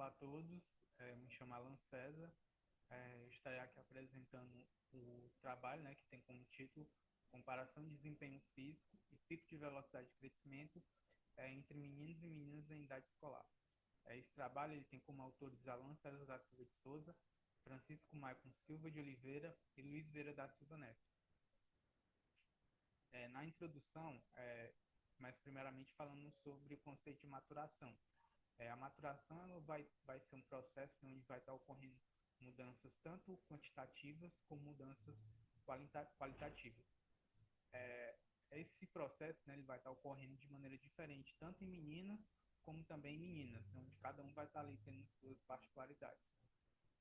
Olá a todos, me chamo Alan César, estarei aqui apresentando o trabalho, né, que tem como título Comparação de desempenho físico e pico de velocidade de crescimento entre meninos e meninas em idade escolar. Esse trabalho ele tem como autores Alan César da Silva de Souza, Francisco Maicon Silva de Oliveira e Luiz Vera da Silva Neto. Na introdução, mas primeiramente falando sobre o conceito de maturação. A maturação ela vai ser um processo onde vai estar ocorrendo mudanças tanto quantitativas como mudanças qualitativas. Esse processo, né, ele vai estar ocorrendo de maneira diferente, tanto em meninas como também em meninas, onde cada um vai estar ali tendo suas particularidades.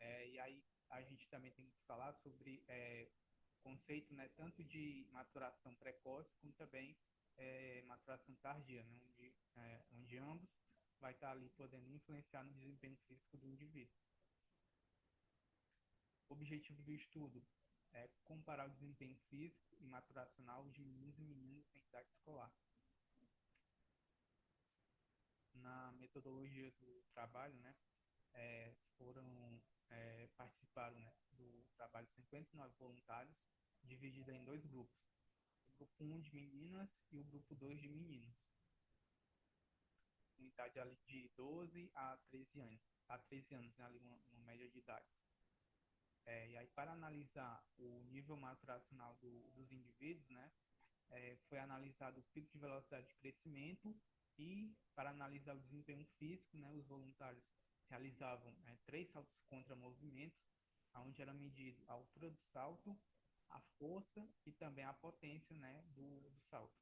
E aí a gente também tem que falar sobre conceito, né, tanto de maturação precoce como também maturação tardia, né, onde ambos vai estar ali podendo influenciar no desempenho físico do indivíduo. O objetivo do estudo é comparar o desempenho físico e maturacional de meninos e meninas em idade escolar. Na metodologia do trabalho, né, participaram, né, do trabalho 59 voluntários, dividido em dois grupos. O grupo 1 de meninas e o grupo 2 de meninos. Uma idade ali de 12 a 13 anos, né, ali uma média de idade. E aí, para analisar o nível maturacional dos indivíduos, né, foi analisado o pico de velocidade de crescimento e, para analisar o desempenho físico, né, os voluntários realizavam 3 saltos contra movimentos, onde era medido a altura do salto, a força e também a potência, né, do salto,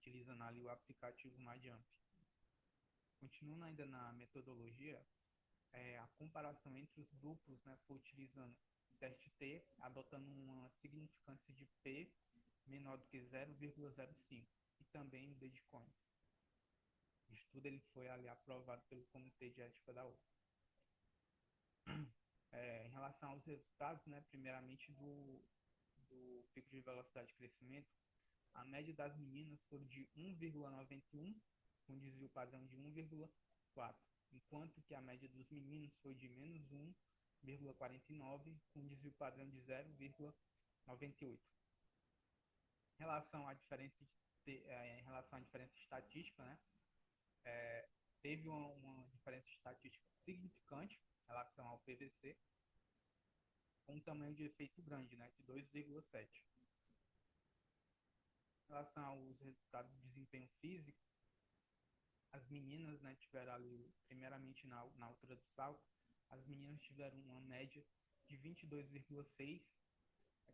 utilizando ali o aplicativo MyJump. Continuando ainda na metodologia, a comparação entre os grupos, né, foi utilizando o teste T, adotando uma significância de P menor do que 0,05 e também o Dedicone. O estudo ele foi ali aprovado pelo Comitê de Ética da UFRGS. Em relação aos resultados, né, primeiramente do pico de velocidade de crescimento, a média das meninas foi de 1,91, com desvio padrão de 1,4, enquanto que a média dos meninos foi de menos 1,49, com desvio padrão de 0,98. Em relação à diferença estatística, né, teve uma diferença estatística significante em relação ao PVC, com um tamanho de efeito grande, né, de 2,7. Em relação aos resultados de desempenho físico, as meninas, né, tiveram ali, primeiramente na altura do salto, as meninas tiveram uma média de 22,6,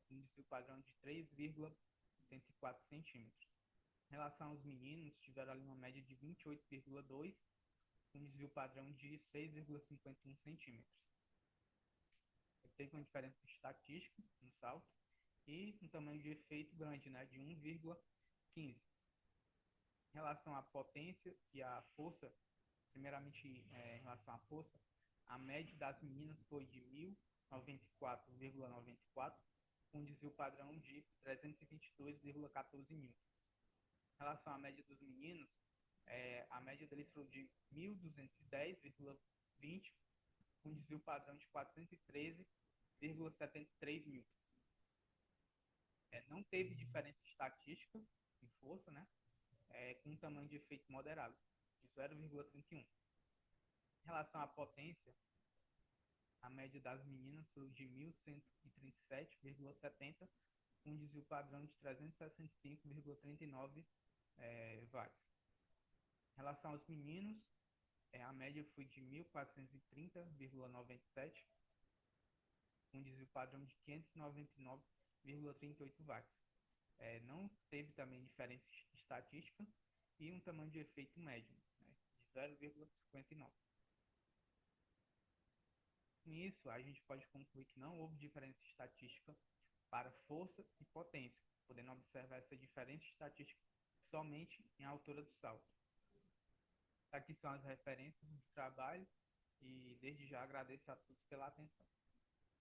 com desvio padrão de 3,84 centímetros. Em relação aos meninos, tiveram ali uma média de 28,2, com desvio padrão de 6,51 centímetros. Teve uma diferença estatística no salto e um tamanho de efeito grande, né, de 1,15. Em relação à potência e à força, primeiramente em relação à força, a média das meninas foi de 1.094,94, com um desvio padrão de 322,14 N. Em relação à média dos meninos, a média deles foi de 1.210,20, com um desvio padrão de 413,73 N. Não teve diferença estatística em força, né? Com um tamanho de efeito moderado, de 0,31. Em relação à potência, a média das meninas foi de 1.137,70, com um desvio padrão de 365,39 watts. Em relação aos meninos, a média foi de 1.430,97, com um desvio padrão de 599,38 watts. Não teve também diferença estatística e um tamanho de efeito médio, né, de 0,59. Com isso, a gente pode concluir que não houve diferença estatística para força e potência, podendo observar essa diferença estatística somente em altura do salto. Aqui são as referências do trabalho e desde já agradeço a todos pela atenção.